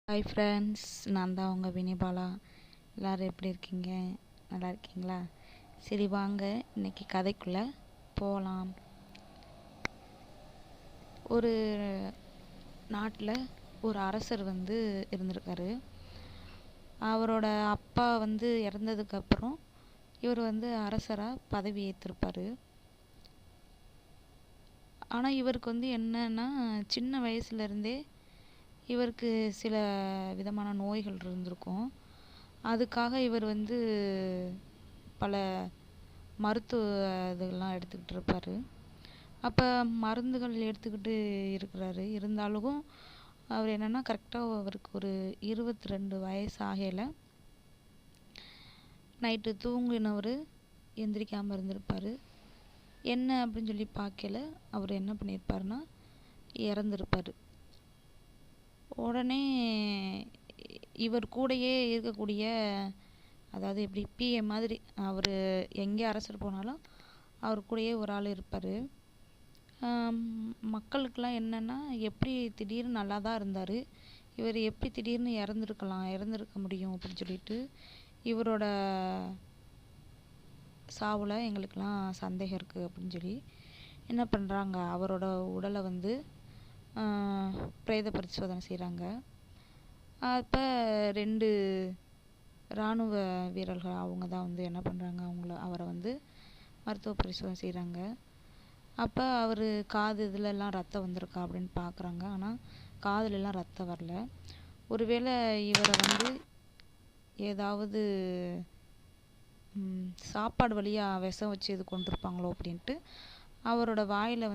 Hi friends, நான் தான் உங்கள் வினிபாலா. எல்லோரும் எப்படி இருக்கீங்க? நல்லா இருக்கீங்களா? சரி, வாங்க இன்னைக்கு கதைக்குள்ளே போகலாம். ஒரு நாட்டில் ஒரு அரசர் இருந்திருக்காரு. அவரோட அப்பா இறந்ததுக்கப்புறம் இவர் அரசராக பதவி ஏற்றிருப்பார். ஆனால் இவருக்கு என்னன்னா, சின்ன வயசுலேருந்தே இவருக்கு சில விதமான நோய்கள் இருந்திருக்கும். அதுக்காக இவர் பல மருத்துவ இதெல்லாம் எடுத்துக்கிட்டு இருப்பார். அப்போ மருந்துகள் எடுத்துக்கிட்டு இருக்கிறாரு. இருந்தாலும் அவர் என்னென்னா, கரெக்டாக அவருக்கு ஒரு 22 வயசு ஆகையில் நைட்டு தூங்கினவர் எந்திரிக்காமல் இருந்திருப்பார். என்ன அப்படின்னு சொல்லி பார்க்கல, அவர் என்ன பண்ணியிருப்பாருன்னா இறந்துருப்பார். உடனே இவர் கூடயே இருக்கக்கூடிய, அதாவது எப்படி பிஏ மாதிரி, அவர் எங்கே அரசர் போனாலும் அவர் கூடயே ஒரு ஆள் இருப்பார். மக்களுக்கெல்லாம் என்னென்னா, எப்படி திடீர்னு நல்லா தான் இருந்தார், இவர் எப்படி திடீர்னு இறந்துருக்க முடியும் அப்படின்னு சொல்லிட்டு இவரோட சாவில் எங்களுக்கெல்லாம் சந்தேகம் இருக்குது அப்படின்னு சொல்லி என்ன பண்ணுறாங்க, அவரோட உடலை பிரேத பரிசோதனை செய்கிறாங்க. அப்போ 2 இராணுவ வீரர்கள் அவங்க தான் என்ன பண்ணுறாங்க, அவரை மருத்துவ பரிசோதனை செய்கிறாங்க. அப்போ அவர் காது இதுலெல்லாம் ரத்தம் வந்திருக்கா அப்படின்னு பார்க்குறாங்க. ஆனால் காதுலெல்லாம் ரத்தம் வரல. ஒருவேளை இவரை ஏதாவது சாப்பாடு வழியாக விஷம் வச்சு இது கொண்டிருப்பாங்களோ அப்படின்ட்டு அவரோட வாயில்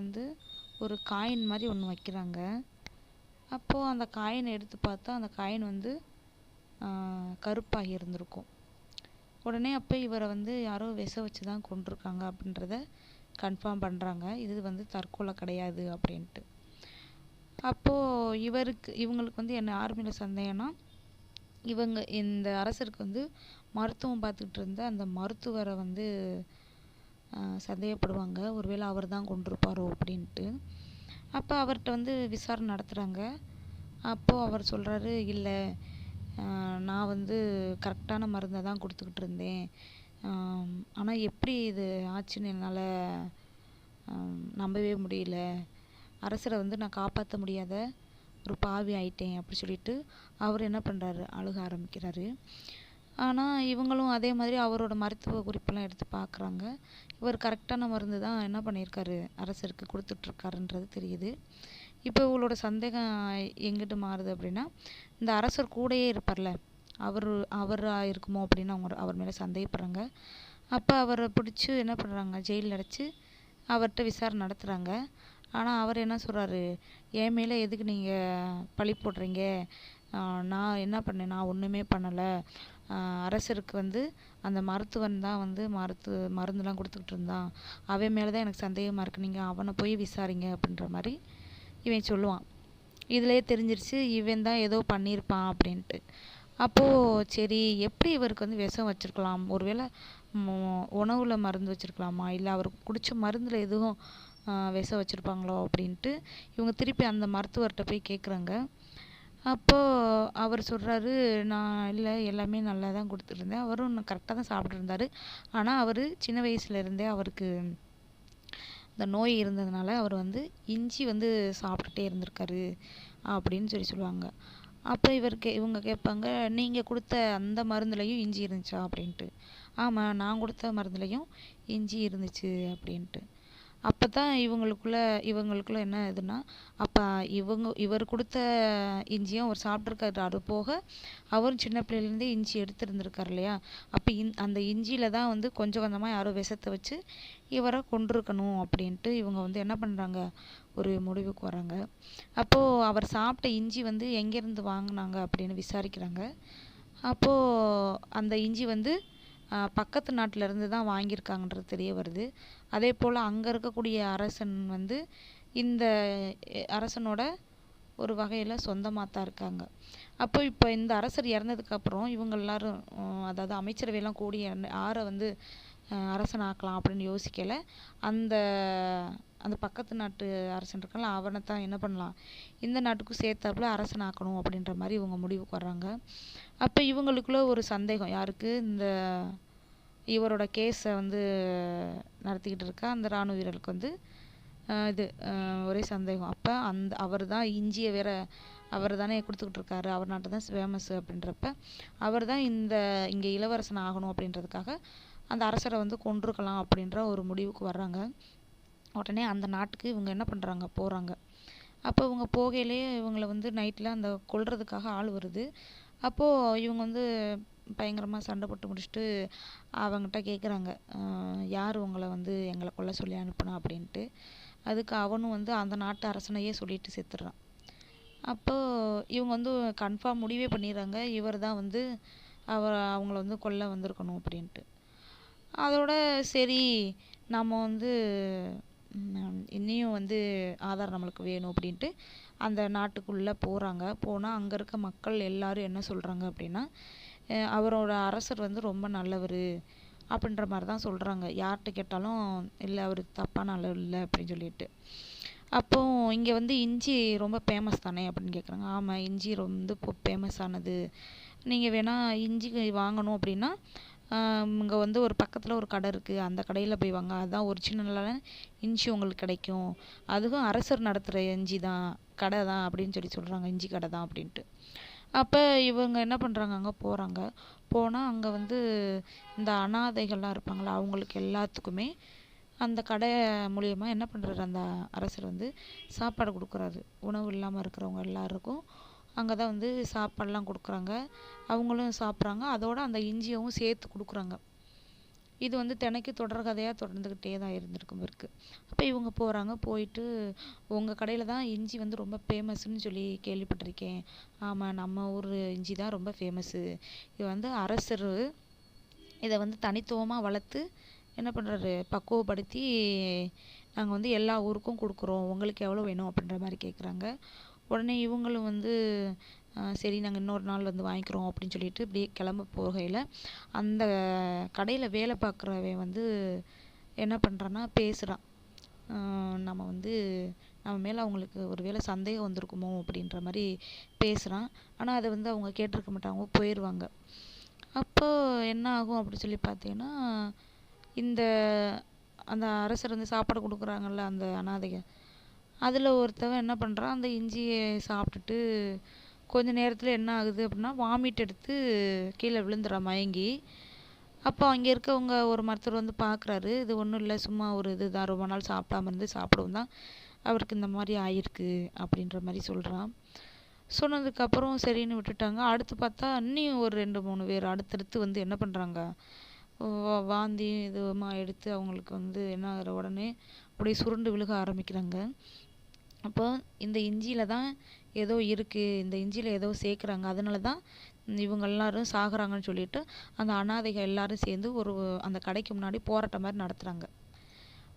ஒரு காயின் மாதிரி ஒன்று வைக்கிறாங்க. அப்போது அந்த காயினை எடுத்து பார்த்தா அந்த காயின் கருப்பாகி இருந்திருக்கும். உடனே அப்போ இவரை யாரோ விஷம் வச்சு தான் கொண்டிருக்காங்க அப்படின்றத கன்ஃபார்ம் பண்ணுறாங்க. இது தற்கொலை கிடையாது அப்படின்ட்டு. அப்போது இவங்களுக்கு என்ன ஆர்மியில் சந்தேகம்னா, இந்த அரசருக்கு மருத்துவம் பார்த்துக்கிட்டு இருந்த அந்த மருத்துவரை சந்தேகப்படுவாங்க, ஒருவேளை அவர் தான் கொண்டிருப்பாரோ அப்படின்ட்டு. அப்போ அவர்கிட்ட விசாரணை நடத்துகிறாங்க. அப்போது அவர் சொல்கிறாரு, இல்லை, நான் கரெக்டான மருந்தை தான் கொடுத்துக்கிட்டு இருந்தேன். ஆனால் எப்படி இது ஆச்சுன்னு என்னால் நம்பவே முடியல. அரசரை நான் காப்பாற்ற முடியாத ஒரு பாவி ஆயிட்டேன் அப்படி சொல்லிட்டு அவர் என்ன பண்ணுறாரு, அழுக ஆரம்பிக்கிறாரு. ஆனால் இவங்களும் அதே மாதிரி அவரோட மருத்துவ குறிப்பெல்லாம் எடுத்து பார்க்குறாங்க. இவர் கரெக்டான மருந்து தான் என்ன பண்ணியிருக்காரு, அரசருக்கு கொடுத்துட்ருக்காருன்றது தெரியுது. இப்போ இவங்களோட சந்தேகம் எங்கிட்டு மாறுது அப்படின்னா, இந்த அரசர் கூடயே இருப்பார்ல, அவராக இருக்குமோ அப்படின்னு அவர் மேலே சந்தேகப்படுறாங்க. அப்போ அவரை பிடிச்சி என்ன பண்ணுறாங்க, ஜெயிலில் அடைச்சி அவர்கிட்ட விசாரணை நடத்துகிறாங்க. ஆனால் அவர் என்ன சொல்கிறாரு, என் மேலே எதுக்கு நீங்கள் பழி போடுறீங்க, நான் என்ன பண்ணேன், நான் ஒன்றுமே பண்ணலை. அரசருக்கு அந்த மருத்துவன் தான் மருந்துலாம் கொடுத்துக்கிட்டு இருந்தான், அவன் மேலே தான் எனக்கு சந்தேகமாக இருக்குது, நீங்கள் அவனை போய் விசாரிங்க அப்படின்ற மாதிரி இவன் சொல்லுவான். இதிலே தெரிஞ்சிருச்சு இவன் தான் ஏதோ பண்ணியிருப்பான் அப்படின்ட்டு. அப்போது சரி, எப்படி இவருக்கு விஷம் வச்சுருக்கலாம், ஒருவேளை உணவில் மருந்து வச்சுருக்கலாமா, இல்லை அவர் குடித்த மருந்தில் எதுவும் விஷம் வச்சுருப்பாங்களோ அப்படின்ட்டு இவங்க திருப்பி அந்த மருத்துவர்கிட்ட போய் கேட்குறாங்க. அப்போது அவர் சொல்கிறாரு, நான் இல்லை, எல்லாமே நல்லா தான் கொடுத்துருந்தேன், அவரும் கரெக்டாக தான் சாப்பிட்ருந்தாரு. ஆனால் அவர் சின்ன வயசுலேருந்தே அவருக்கு இந்த நோய் இருந்ததுனால அவர் இஞ்சி சாப்பிட்டுட்டே இருந்திருக்காரு அப்படின்னு சொல்லுவாங்க. அப்போ இவங்க கேட்பாங்க, நீங்கள் கொடுத்த அந்த மருந்துலையும் இஞ்சி இருந்துச்சா அப்படின்ட்டு. ஆமாம், நான் கொடுத்த மருந்துலையும் இஞ்சி இருந்துச்சு அப்படின்ட்டு. அப்போ தான் இவங்களுக்குள்ள என்ன இதுன்னா, அப்போ இவர் கொடுத்த இஞ்சியும் அவர் சாப்பிட்ருக்காரு. அது போக அவரும் சின்ன பிள்ளையிலேருந்தே இஞ்சி எடுத்துருந்துருக்கார் இல்லையா. அப்போ அந்த இஞ்சியில் தான் கொஞ்சம் கொஞ்சமாக யாரோ விஷத்தை வச்சு இவரை கொண்டிருக்கணும் அப்படின்ட்டு இவங்க என்ன பண்ணுறாங்க, ஒரு முடிவுக்கு வராங்க. அப்போது அவர் சாப்பிட்ட இஞ்சி எங்கேருந்து வாங்கினாங்க அப்படின்னு விசாரிக்கிறாங்க. அப்போது அந்த இஞ்சி பக்கத்து நாட்டிலேருந்து தான் வாங்கியிருக்காங்கன்றது தெரிய வருது. அதே போல் அங்கே இருக்கக்கூடிய அரசன் இந்த அரசனோட ஒரு வகையில் சொந்தமாக தான் இருக்காங்க. அப்போ இப்போ இந்த அரசர் இறந்ததுக்கப்புறம் இவங்க எல்லாரும், அதாவது அமைச்சரவையெல்லாம் கூடி யாரை அரசனாக்கலாம் அப்படின்னு யோசிக்கலை. அந்த அந்த பக்கத்து நாட்டு அரசன் இருக்கான்ல அவனை தான் என்ன பண்ணலாம் இந்த நாட்டுக்கும் சேர்த்தாப்புல அரசன் ஆக்கணும் அப்படின்ற மாதிரி இவங்க முடிவுக்கு வர்றாங்க. அப்போ இவங்களுக்குள்ள ஒரு சந்தேகம், யாருக்கு இந்த இவரோட கேஸை வந்து நடத்திக்கிட்டு இருக்கா அந்த இராணுவ வீரருக்கு வந்து இது ஒரே சந்தேகம். அப்போ அவர் தான் இஞ்சியை வேற அவர் தானே கொடுத்துக்கிட்டு இருக்காரு, அவர் நாட்டு தான் ஃபேமஸ் அப்படின்றப்ப அவர் தான் இங்கே இளவரசன் ஆகணும் அப்படின்றதுக்காக அந்த அரசரை வந்து கொன்றுக்கலாம் அப்படின்ற ஒரு முடிவுக்கு வர்றாங்க. உடனே அந்த நாட்டுக்கு இவங்க என்ன பண்ணுறாங்க, போகிறாங்க. அப்போ இவங்க போகையிலே இவங்களை வந்து நைட்டில் அந்த கொல்றதுக்காக ஆள் வருது. அப்போது இவங்க வந்து பயங்கரமாக சண்டை போட்டு முடிச்சுட்டு அவங்ககிட்ட கேட்குறாங்க, யார் உங்களை வந்து எங்களை கொல்ல சொல்லி அனுப்புனா அப்படின்ட்டு. அதுக்கு அவனும் வந்து அந்த நாட்டு அரசனையே சொல்லிட்டு செத்துடுறான். அப்போது இவங்க வந்து கன்ஃபார்ம் முடிவே பண்ணிடுறாங்க, இவர் தான் வந்து அவங்கள வந்து கொல்ல வந்திருக்கணும் அப்படின்ட்டு. அதோட சரி நம்ம வந்து இன்னியும் வந்து ஆதாரம் நம்மளுக்கு வேணும் அப்படின்ட்டு அந்த நாட்டுக்குள்ளே போகிறாங்க. போனால் அங்கே இருக்க மக்கள் எல்லாரும் என்ன சொல்கிறாங்க அப்படின்னா, அவரோட அரசர் வந்து ரொம்ப நல்லவர் அப்படின்ற மாதிரி தான் சொல்கிறாங்க. யார்கிட்ட கேட்டாலும் இல்லை அவர் தப்பான ஆள் இல்லை அப்படின்னு சொல்லிட்டு. அப்போது இங்கே வந்து இஞ்சி ரொம்ப ஃபேமஸ் தானே அப்படின்னு கேட்குறாங்க. ஆமாம், இஞ்சி ரொம்ப ஃபேமஸ் ஆனது. நீங்கள் வேணால் இஞ்சி வாங்கணும் அப்படின்னா இங்கே வந்து ஒரு பக்கத்தில் ஒரு கடை இருக்குது, அந்த கடையில் போய் வாங்க, அதுதான் ஒரிஜினலான இஞ்சி உங்களுக்கு கிடைக்கும், அதுவும் அரசர் நடத்துகிற இஞ்சி தான், கடை தான் அப்படின்னு சொல்கிறாங்க, இஞ்சி கடை தான் அப்படின்ட்டு. அப்போ இவங்க என்ன பண்ணுறாங்க, அங்கே போகிறாங்க. போனால் அங்கே வந்து இந்த அனாதைகள்லாம் இருப்பாங்களா அவங்களுக்கு எல்லாத்துக்குமே அந்த கடை மூலயமா என்ன பண்ணுறாரு, அந்த அரசர் வந்து சாப்பாடு கொடுக்குறாரு. உணவு இல்லாமல் இருக்கிறவங்க எல்லாருக்கும் அங்கே தான் வந்து சாப்பாடெலாம் கொடுக்குறாங்க, அவங்களும் சாப்பிட்றாங்க. அதோடு அந்த இஞ்சியவும் சேர்த்து கொடுக்குறாங்க. இது வந்து தினைக்கு தொடர் கதையாக தொடர்ந்துக்கிட்டே தான் இருக்குது. அப்போ இவங்க போகிறாங்க. போயிட்டு உங்கள் கடையில் தான் இஞ்சி வந்து ரொம்ப ஃபேமஸ்ன்னு சொல்லி கேள்விப்பட்டிருக்கேன். ஆமாம், நம்ம ஊர் இஞ்சி தான் ரொம்ப ஃபேமஸ்ஸு. இது வந்து அரசர் இதை வந்து தனித்துவமாக வளர்த்து என்ன பண்ணுறாரு, பக்குவப்படுத்தி நாங்கள் வந்து எல்லா ஊருக்கும் கொடுக்குறோம், உங்களுக்கு எவ்வளோ வேணும் அப்படின்ற மாதிரி கேட்குறாங்க. உடனே இவங்களும் வந்து சரி நாங்கள் இன்னொரு நாள் வந்து வாங்கிக்கிறோம் அப்படின்னு சொல்லிட்டு இப்படியே கிளம்ப போகையில் அந்த கடையில் வேலை பார்க்குறவன் வந்து என்ன பண்ணுறான்னா பேசுகிறான், நம்ம வந்து நம்ம மேலே அவங்களுக்கு ஒரு வேளை சந்தேகம் வந்திருக்குமோ அப்படின்ற மாதிரி பேசுகிறான். ஆனால் அதை வந்து அவங்க கேட்டிருக்க மாட்டாங்க, போயிடுவாங்க. அப்போ என்ன ஆகும் அப்படின்னு சொல்லி பார்த்தீங்கன்னா, அந்த அரசர் வந்து சாப்பாடு கொடுக்குறாங்கல்ல அந்த அனாதைகள், அதில் ஒருத்தவன் என்ன பண்ணுறான், அந்த இஞ்சியை சாப்பிட்டுட்டு கொஞ்ச நேரத்தில் என்ன ஆகுது அப்படின்னா வாமிட் எடுத்து கீழே விழுந்துடுறான் மயங்கி. அப்போ அங்கே இருக்கவங்க ஒரு மருத்துவர் வந்து பார்க்குறாரு, இது ஒன்றும் இல்லை, சும்மா ஒரு இதுதான், ரொம்ப நாள் சாப்பிடாம இருந்து சாப்பிடவும் தான் அவருக்கு இந்த மாதிரி ஆயிருக்கு அப்படின்ற மாதிரி சொல்கிறான். சொன்னதுக்கப்புறம் சரின்னு விட்டுட்டாங்க. அடுத்து பார்த்தா இன்னும் ஒரு 2-3 பேர் அடுத்தடுத்து வந்து என்ன பண்ணுறாங்க, வாந்தி இதுமாக எடுத்து அவங்களுக்கு வந்து என்ன ஆகிற உடனே அப்படியே சுருண்டு விழுக ஆரம்பிக்கிறாங்க. அப்போ இந்த இஞ்சியில் தான் ஏதோ இருக்குது, இந்த இஞ்சியில் ஏதோ சேர்க்குறாங்க, அதனால தான் இவங்க எல்லாரும் சாகுறாங்கன்னு சொல்லிட்டு அந்த அனாதைகள் எல்லாரும் சேர்ந்து அந்த கடைக்கு முன்னாடி போராட்டம் மாதிரி நடத்துகிறாங்க.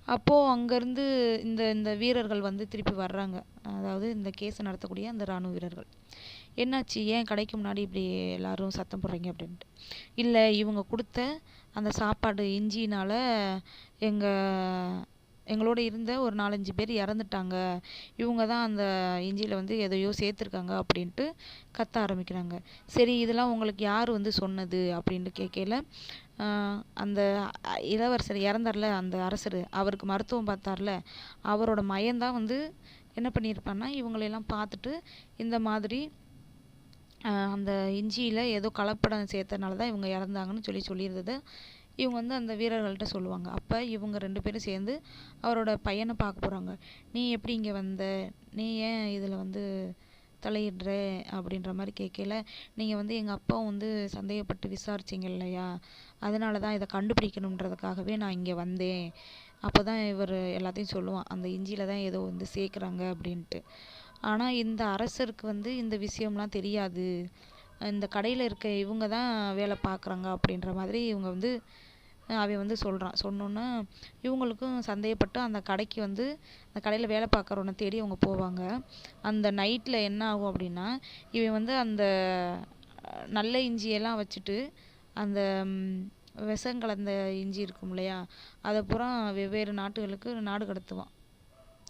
அப்போது அங்கேருந்து இந்த வீரர்கள் வந்து திருப்பி வர்றாங்க, அதாவது இந்த கேஸை நடத்தக்கூடிய அந்த இராணுவ வீரர்கள். என்னாச்சு, ஏன் கடைக்கு முன்னாடி இப்படி எல்லாரும் சத்தம் போடுறீங்க அப்படின்ட்டு. இல்லை, இவங்க கொடுத்த அந்த சாப்பாடு இஞ்சினால் எங்களோட இருந்த ஒரு 4-5 பேர் இறந்துட்டாங்க, இவங்க தான் அந்த இஞ்சியில் வந்து எதையோ சேர்த்துருக்காங்க அப்படின்ட்டு கத்த ஆரம்பிக்கிறாங்க. சரி, இதெல்லாம் உங்களுக்கு யார் வந்து சொன்னது அப்படின்ட்டு கேட்கல, அந்த இளவரசர் இறந்தார்ல அந்த அரசர், அவருக்கு மருத்துவம் பார்த்தார்ல அவரோட மயன்தான் வந்து என்ன பண்ணியிருப்பான்னா இவங்களையெல்லாம் பார்த்துட்டு இந்த மாதிரி அந்த இஞ்சியில் ஏதோ கலப்படம் சேர்த்தனால தான் இவங்க இறந்தாங்கன்னு சொல்லியிருந்தது இவங்க வந்து அந்த வீரர்கள்ட்ட சொல்லுவாங்க. அப்போ இவங்க 2 பேரும் சேர்ந்து அவரோட பையனை பார்க்க போகிறாங்க. நீ எப்படி இங்கே வந்த, நீ ஏன் இதில் வந்து தலையிடுற அப்படின்ற மாதிரி கேட்கல, நீங்கள் வந்து எங்கள் அப்பா வந்து சந்தேகப்பட்டு விசாரிச்சிங்க இல்லையா, அதனால தான் இதை கண்டுபிடிக்கணுன்றதுக்காகவே நான் இங்கே வந்தேன். அப்போ தான் இவர் எல்லாத்தையும் சொல்லுவான், அந்த இஞ்சியில் தான் ஏதோ வந்து சேர்க்குறாங்க அப்படின்ட்டு. ஆனால் இந்த அரசருக்கு வந்து இந்த விஷயம்லாம் தெரியாது, இந்த கடையில் இருக்க இவங்க தான் வேலை பார்க்குறாங்க அப்படின்ற மாதிரி இவங்க வந்து அவன் வந்து சொல்கிறான். சொன்னோன்னே இவங்களுக்கும் சந்தேகப்பட்டு அந்த கடைக்கு வந்து அந்த கடையில் வேலை பார்க்குறவனை தேடி அவங்க போவாங்க. அந்த நைட்டில் என்ன ஆகும் அப்படின்னா, இவன் வந்து அந்த நல்ல இஞ்சியெல்லாம் வச்சுட்டு அந்த விஷம் கலந்த இஞ்சி இருக்கும் இல்லையா, அதை பூரா வெவ்வேறு நாடுகளுக்கு நாடு கடத்துவான்.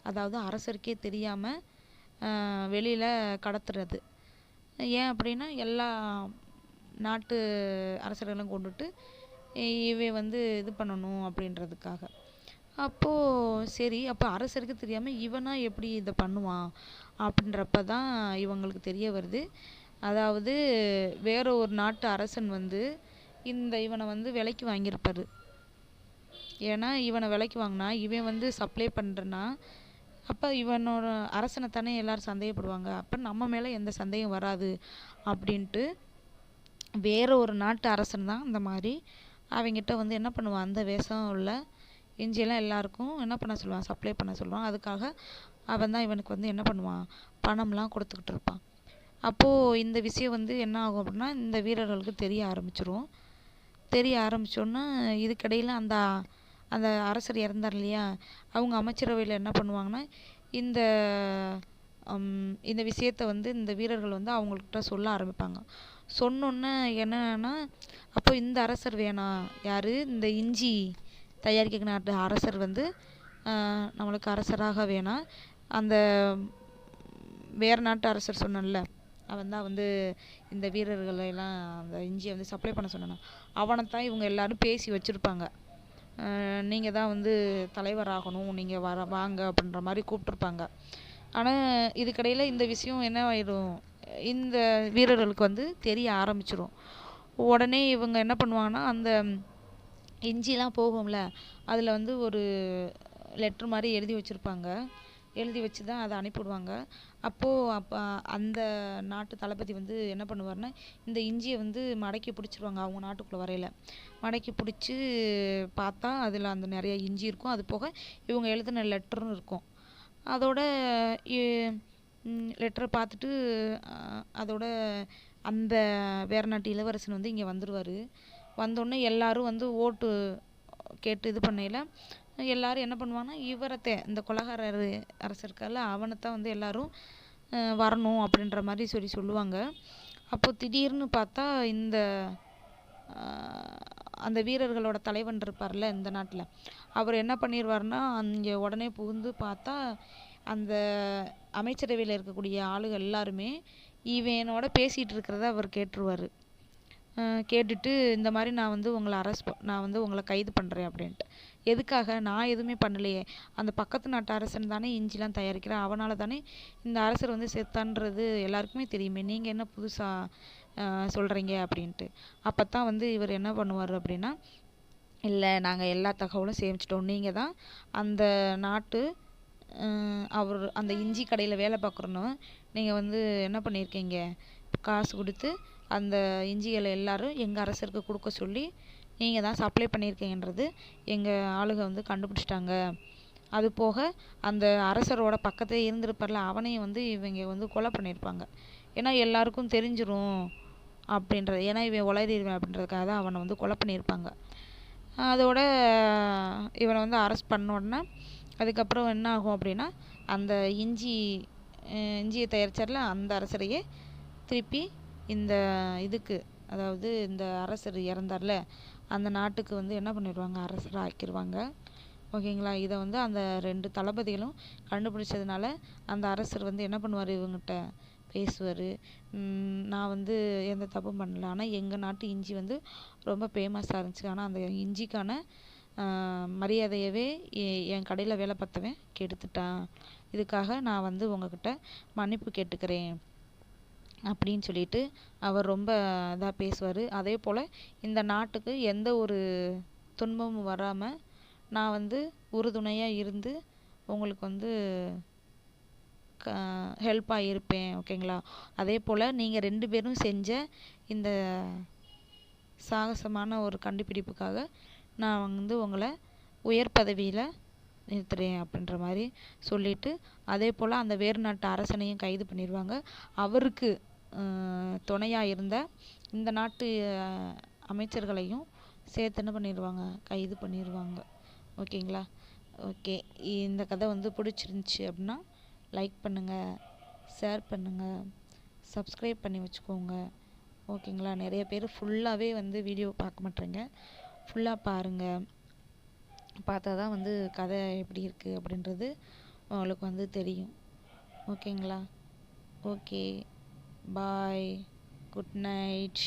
அதாவது அரசருக்கே தெரியாமல் வெளியில் கடத்துறது. ஏன் அப்படின்னா எல்லா நாட்டு அரசர்களும் கொண்டுட்டு இவன் வந்து இது பண்ணணும் அப்படின்றதுக்காக. அப்போது சரி, அப்போ அரசருக்கு தெரியாமல் இவனா எப்படி இதை பண்ணுவான் அப்படின்றப்ப தான் இவங்களுக்கு தெரிய வருது. அதாவது வேற ஒரு நாட்டு அரசன் வந்து இவனை வந்து விலைக்கு வாங்கியிருப்பாரு. ஏன்னா இவனை விலைக்கு வாங்கினா இவன் வந்து சப்ளை பண்ணுறனா அப்போ இவனோட அரசனை தானே எல்லாரும் சந்தேகப்படுவாங்க. அப்போ நம்ம மேலே எந்த சந்தேகம் வராது அப்படின்ட்டு வேற ஒரு நாட்டு அரசன் தான் இந்த மாதிரி அவங்கிட்ட வந்து என்ன பண்ணுவான், அந்த விஷம் உள்ள இஞ்சியெல்லாம் எல்லாருக்கும் என்ன பண்ண சொல்லுவான், சப்ளை பண்ண சொல்லுவான். அதுக்காக அவன் தான் இவனுக்கு வந்து என்ன பண்ணுவான், பணம்லாம் கொடுத்துக்கிட்டு இருப்பான். அப்போது இந்த விஷயம் வந்து என்ன ஆகும் அப்படின்னா இந்த வீரர்களுக்கு தெரிய ஆரம்பிச்சிரும். தெரிய ஆரம்பித்தோன்னா இதுக்கிடையில் அந்த அந்த அரசர் இறந்தார் இல்லையா, அவங்க அமைச்சரவையில் என்ன பண்ணுவாங்கன்னா இந்த இந்த விஷயத்தை வந்து இந்த வீரர்கள் வந்து அவங்கள்ட்ட சொல்ல ஆரம்பிப்பாங்க. சொன்னோன்னே என்னன்னா அப்போ இந்த அரசர் வேணாம், யார் இந்த இஞ்சி தயாரிக்க நாட்டு அரசர் வந்து நம்மளுக்கு அரசராக வேணாம், அந்த வேறு நாட்டு அரசர் சொன்னல அவன் தான் வந்து இந்த வீரர்களெல்லாம் அந்த இஞ்சியை வந்து சப்ளை பண்ண சொன்னான். அவனைத்தான் இவங்க எல்லாரும் பேசி வச்சுருப்பாங்க. நீங்கள் தான் வந்து தலைவராகணும், நீங்கள் வாங்க அப்படின்ற மாதிரி கூப்பிட்ருப்பாங்க. ஆனால் இதுக்கிடையில் இந்த விஷயம் என்ன ஆயிடும், இந்த வீரர்களுக்கு வந்து தெரிய ஆரம்பிச்சிடும். உடனே இவங்க என்ன பண்ணுவாங்கன்னா அந்த இஞ்சிலாம் போகும்ல, அதில் வந்து ஒரு லெட்ரு மாதிரி எழுதி வச்சுருப்பாங்க. எழுதி வச்சு தான் அதை அனுப்பிவிடுவாங்க. அப்போ அந்த நாட்டு தளபதி வந்து என்ன பண்ணுவார்னா இந்த இஞ்சியை வந்து மடக்கி பிடிச்சிருவாங்க. அவங்க நாட்டுக்குள்ளே வரையில் மடக்கி பிடிச்சி பார்த்தா அதில் அந்த நிறைய இஞ்சி இருக்கும். அது போக இவங்க எழுதின லெட்டரும் இருக்கும். அதோட லெட்டரை பார்த்துட்டு அதோட அந்த வேறு நாட்டு இளவரசன் வந்து இங்கே வந்துடுவார். வந்தோடனே எல்லாரும் வந்து ஓட்டு கேட்டு இது பண்ணையில் எல்லாரும் என்ன பண்ணுவாங்கன்னா இவரத்தை இந்த கொலகாரர் அரசர் இருக்கார்ல அவனைத்தான் வந்து எல்லாரும் வரணும் அப்படின்ற மாதிரி சொல்லுவாங்க. அப்போது திடீர்னு பார்த்தா அந்த வீரர்களோட தலைவன் இருப்பார்ல இந்த நாட்டில், அவர் என்ன பண்ணிடுவார்னா அங்கே உடனே புகுந்து பார்த்தா அந்த அமைச்சரவையில் இருக்கக்கூடிய ஆளுகள் எல்லாருமே இவனோட பேசிகிட்டு இருக்கிறத அவர் கேட்டுருவார். கேட்டுட்டு இந்த மாதிரி நான் வந்து உங்களை கைது பண்ணுறேன் அப்படின்ட்டு. எதுக்காக, நான் எதுவுமே பண்ணலையே, அந்த பக்கத்து நாட்டு அரசன் தானே இஞ்சிலாம் தயாரிக்கிறேன், அவனால் தானே இந்த அரசர் வந்து செத்தான்றது எல்லாருக்குமே தெரியுமே, நீங்கள் என்ன புதுசாக சொல்கிறீங்க அப்படின்ட்டு. அப்போ தான் வந்து இவர் என்ன பண்ணுவார் அப்படின்னா, இல்லை நாங்கள் எல்லா தகவலும் சேமிச்சிட்டோம், நீங்கள் தான் அந்த நாட்டு அவர் அந்த இஞ்சி கடையில் வேலை பார்க்குறோன்னு நீங்கள் வந்து என்ன பண்ணியிருக்கீங்க, காசு கொடுத்து அந்த இஞ்சிகளை எல்லாரும் எங்கள் அரசருக்கு கொடுக்க சொல்லி நீங்கள் தான் சப்ளை பண்ணியிருக்கீங்கன்றது எங்கள் ஆளுங்க வந்து கண்டுபிடிச்சிட்டாங்க. அது போக அந்த அரசரோட பக்கத்தே இருந்திருப்பார்ல அவனையும் வந்து இவங்க வந்து கொலை பண்ணியிருப்பாங்க. ஏன்னா எல்லாருக்கும் தெரிஞ்சிரும் அப்படின்றது, ஏன்னா இவன் உளறிடுவேன் அப்படின்றதுக்காக தான் அவனை வந்து கொலை பண்ணியிருப்பாங்க. அதோட இவனை வந்து அரெஸ்ட் பண்ண உடனே அதுக்கப்புறம் என்ன ஆகும் அப்படின்னா அந்த இஞ்சியை தயாரிச்சார்ல அந்த அரசரையே திருப்பி இந்த இதுக்கு, அதாவது இந்த அரசர் இறந்தார்ல அந்த நாட்டுக்கு வந்து என்ன பண்ணிடுவாங்க, அரசராக ஆக்கிடுவாங்க. ஓகேங்களா. இதை வந்து அந்த 2 தளபதிகளும் கண்டுபிடிச்சதுனால அந்த அரசர் வந்து என்ன பண்ணுவார், இவங்ககிட்ட பேசுவார். நான் வந்து எந்த தப்பும் பண்ணல, ஆனால் எங்கள் நாட்டு இஞ்சி வந்து ரொம்ப ஃபேமஸாக இருந்துச்சு, ஆனால் அந்த இஞ்சிக்கான மரியாதையவே என் கடையில் வேலை பார்த்தவன் கெடுத்துட்டான், இதுக்காக நான் வந்து உங்ககிட்ட மன்னிப்பு கேட்டுக்கிறேன் அப்படின்னு சொல்லிட்டு அவர் ரொம்ப இதாக பேசுவார். அதே போல் இந்த நாட்டுக்கு எந்த ஒரு துன்பமும் வராமல் நான் வந்து உறுதுணையாக இருந்து உங்களுக்கு வந்து ஹெல்ப்பாக இருப்பேன். ஓகேங்களா. அதே போல் நீங்கள் 2 பேரும் செஞ்ச இந்த சாகசமான ஒரு கண்டுபிடிப்புக்காக நான் வந்து உங்களை உயர் பதவியில் நிறுத்துறேன் அப்படின்ற மாதிரி சொல்லிட்டு, அதே போல் அந்த வேறு நாட்டு அரசனையும் கைது பண்ணிடுவாங்க. அவருக்கு துணையாக இருந்த இந்த நாட்டு அமைச்சர்களையும் சேர்த்து என்ன பண்ணிடுவாங்க, கைது பண்ணிடுவாங்க. ஓகேங்களா. ஓகே, இந்த கதை வந்து பிடிச்சிருந்துச்சி அப்படின்னா லைக் பண்ணுங்கள், ஷேர் பண்ணுங்கள், சப்ஸ்கிரைப் பண்ணி வச்சுக்கோங்க. ஓகேங்களா. நிறைய பேர் ஃபுல்லாகவே வந்து வீடியோ பார்க்க மாட்டேங்க, ஃபுல்லாக பாருங்கள். பார்த்தா தான் வந்து கதை எப்படி இருக்குது அப்படின்றது உங்களுக்கு வந்து தெரியும். ஓகேங்களா? ஓகே. பாய். Good night.